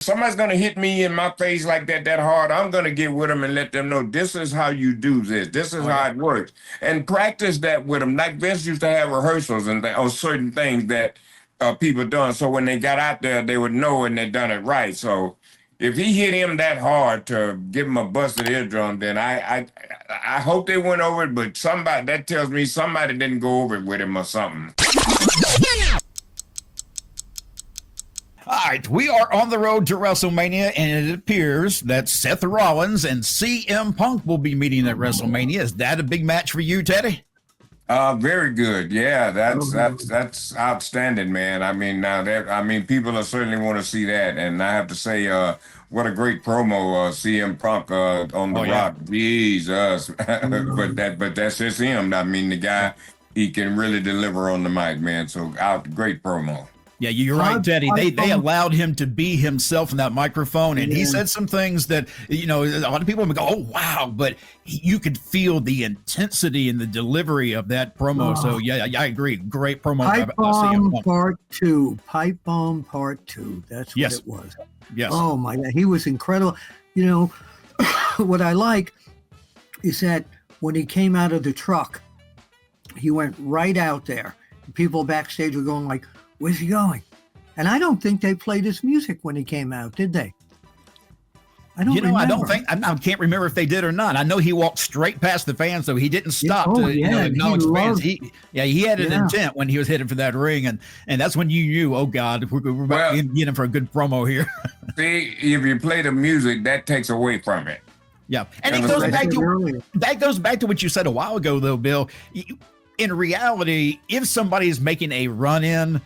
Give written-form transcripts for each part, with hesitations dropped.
somebody's gonna hit me in my face like that hard, I'm gonna get with them and let them know this is how you do this. This is how it works, and practice that with them. Like Vince used to have rehearsals and on certain things that people done. So when they got out there, they would know and they done it right. So if he hit him that hard to give him a busted eardrum, then I hope they went over it. But somebody that tells me somebody didn't go over it with him or something. All right, we are on the road to WrestleMania, and it appears that Seth Rollins and CM Punk will be meeting at WrestleMania. Is that a big match for you, Teddy? Very good. Yeah, that's outstanding, man. I mean, people are certainly want to see that, and I have to say, what a great promo, CM Punk on the Rock. Jesus, but that's just him. I mean, the guy, he can really deliver on the mic, man. So, great promo. Yeah, you're right, Teddy. They allowed him to be himself in that microphone, and he said some things that, a lot of people would go, oh, wow, but you could feel the intensity and the delivery of that promo. So, yeah, I agree. Great promo. Pipe Bomb Part 2. Pipe Bomb Part 2. That's what it was. Yes. Oh, my God. He was incredible. What I like is that when he came out of the truck, he went right out there. People backstage were going like, where's he going? And I don't think they played his music when he came out, did they? I don't remember. I don't think, I can't remember if they did or not. I know he walked straight past the fans, so he didn't stop to acknowledge the fans. He had an intent when he was headed for that ring, and that's when you knew, oh God, we're about to get him for a good promo here. See, if you play the music, that takes away from it. Yeah, and that goes back to what you said a while ago, though, Bill. In reality, if somebody is making a run-in,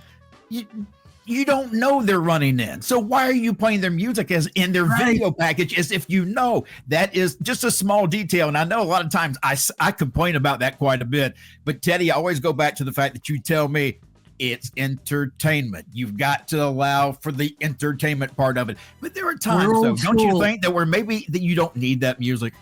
you don't know they're running in. So why are you playing their music as in their video package as if you know? That is just a small detail. And I know a lot of times I complain about that quite a bit. But Teddy, I always go back to the fact that you tell me it's entertainment. You've got to allow for the entertainment part of it. But there are times, though, don't you think that that you don't need that music?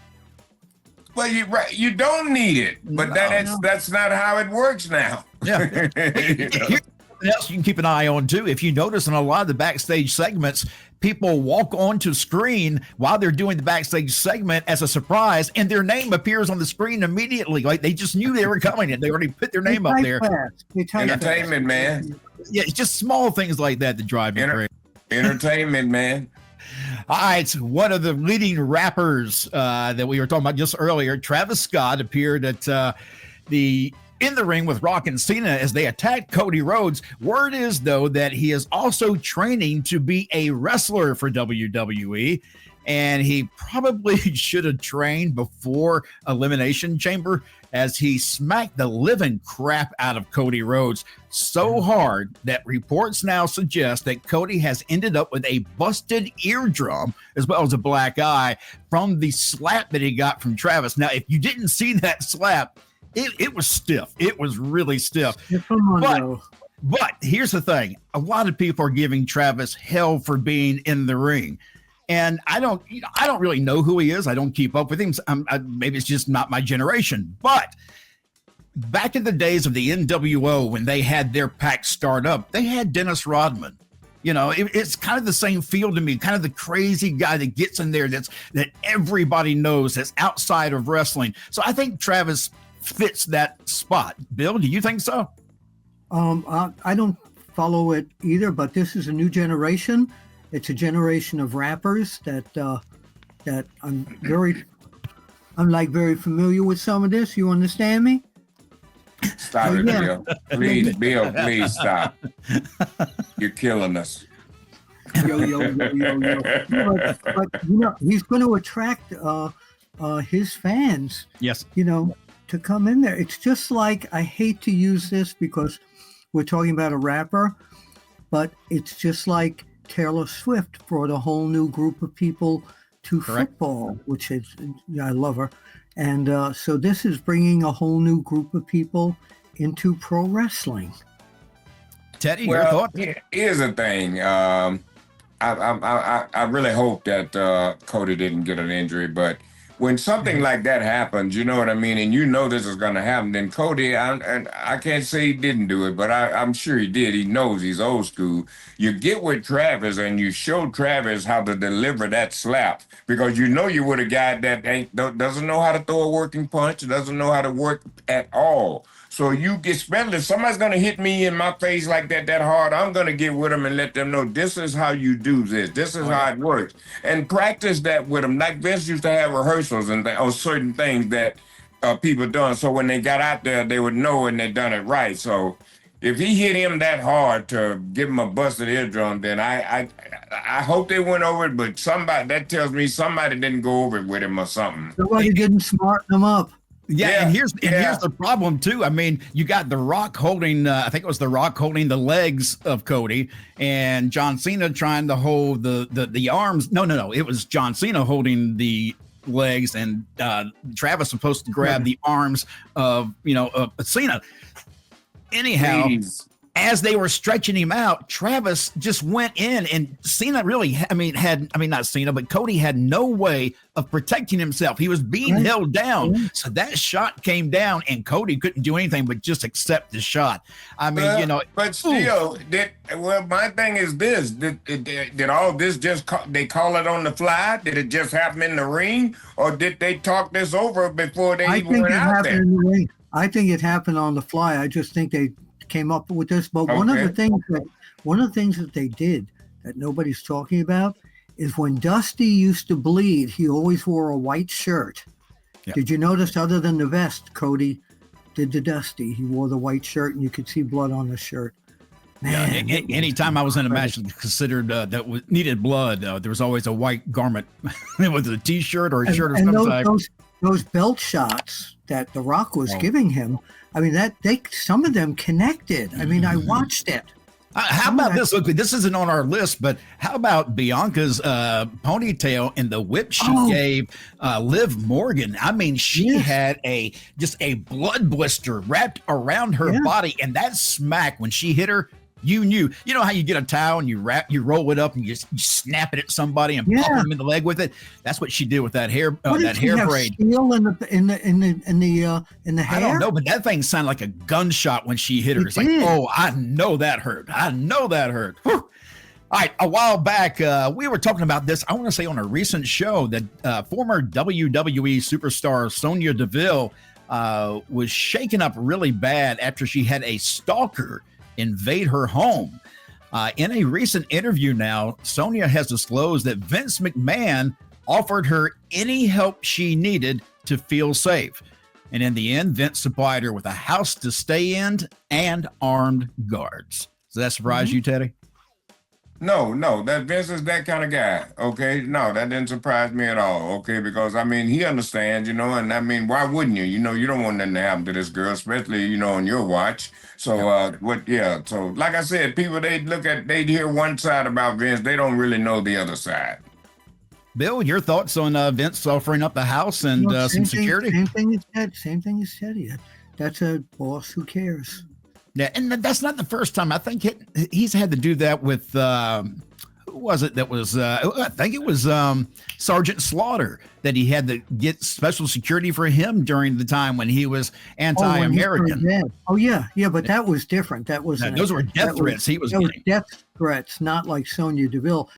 Well, you don't need it, but that's not how it works now. Yeah. Here's something else you can keep an eye on too. If you notice in a lot of the backstage segments, people walk onto screen while they're doing the backstage segment as a surprise, and their name appears on the screen immediately. Like they just knew they were coming, and they already put their name up there. Entertainment, man. Yeah, it's just small things like that that drive me crazy. Entertainment, man. All right, one of the leading rappers that we were talking about just earlier, Travis Scott, appeared at in the ring with Rock and Cena as they attacked Cody Rhodes. Word is, though, that he is also training to be a wrestler for WWE, and he probably should have trained before Elimination Chamber, as he smacked the living crap out of Cody Rhodes so hard that reports now suggest that Cody has ended up with a busted eardrum as well as a black eye from the slap that he got from Travis. Now, if you didn't see that slap, it was stiff. It was really stiff. But here's the thing. A lot of people are giving Travis hell for being in the ring. And I don't really know who he is. I don't keep up with him. Maybe it's just not my generation. But back in the days of the NWO, when they had their pack start up, they had Dennis Rodman. It's kind of the same feel to me, kind of the crazy guy that gets in there that everybody knows that's outside of wrestling. So I think Travis fits that spot. Bill, do you think so? I don't follow it either, but this is a new generation. It's a generation of rappers that I'm very familiar with some of this. You understand me? Stop it, Bill. Please, Bill, please stop. You're killing us. Yo. But he's going to attract his fans. Yes. To come in there. It's just like, I hate to use this because we're talking about a rapper, but it's just like Taylor Swift brought a whole new group of people to football, which is, I love her. And so this is bringing a whole new group of people into pro wrestling. Teddy, your thoughts? Here's the thing. I really hope that Cody didn't get an injury, but when something like that happens, you know what I mean, and you know this is going to happen, then Cody, I can't say he didn't do it, but I'm sure he did. He knows, he's old school. You get with Travis and you show Travis how to deliver that slap, because you know you would have got that doesn't know how to throw a working punch, doesn't know how to work at all. So you get, especially if somebody's going to hit me in my face like that hard, I'm going to get with them and let them know this is how you do this. This is how it works. And practice that with them. Like Vince used to have rehearsals and on certain things that people done. So when they got out there, they would know and they done it right. So if he hit him that hard to give him a busted eardrum, then I hope they went over it. But somebody, that tells me somebody didn't go over it with him or something. Somebody didn't smarten them up. Yeah, and here's the problem too. I mean, you got The Rock holding, I think it was The Rock holding the legs of Cody, and John Cena trying to hold the arms. No, it was John Cena holding the legs, and Travis supposed to grab the arms of Cena. Anyhow, as they were stretching him out, Travis just went in, and Cena really, not Cena, but Cody had no way of protecting himself. He was being held down. So that shot came down, and Cody couldn't do anything but just accept the shot. I mean, But still, my thing is this: did all this just they call it on the fly? Did it just happen in the ring, or did they talk this over before they even went out there? In the ring. I think it happened on the fly. I just think they came up with this. But one of the things that they did that nobody's talking about is when Dusty used to bleed, he always wore a white shirt. Yeah. Did you notice, other than the vest, Cody did to Dusty? He wore the white shirt, and you could see blood on the shirt. Man, anytime I was in a match considered that needed blood, there was always a white garment with a T-shirt or a shirt or something. Those belt shots that The Rock was giving him, I mean, some of them connected. I mean, I watched it. How about this? Look, this isn't on our list, but how about Bianca's ponytail and the whip she gave Liv Morgan? I mean, she had just a blood blister wrapped around her body, and that smack when she hit her, you knew. You know how you get a towel and you roll it up and you snap it at somebody and pop them in the leg with it? That's what she did with that hair braid. Steel in the hair? I don't know, but that thing sounded like a gunshot when she hit her. It's like, oh, I know that hurt. Whew. All right, a while back, we were talking about this, I want to say on a recent show, that former WWE superstar Sonya Deville was shaken up really bad after she had a stalker invade her home. In a recent interview now, Sonya has disclosed that Vince McMahon offered her any help she needed to feel safe. And in the end, Vince supplied her with a house to stay in and armed guards. Does that surprise you, Teddy? No, that Vince is that kind of guy. Okay, no, that didn't surprise me at all. Okay, because I mean, he understands, and I mean, why wouldn't you? You don't want nothing to happen to this girl, especially on your watch. So So like I said, people they hear one side about Vince, they don't really know the other side. Bill, your thoughts on Vince offering up the house and some security? Same thing as Teddy. That's a boss who cares. Yeah, and that's not the first time. I think he's had to do that with who was it that was? I think it was Sergeant Slaughter, that he had to get special security for him during the time when he was anti-American. But that was different. That was those were death threats. He was getting death threats, not like Sonya Deville.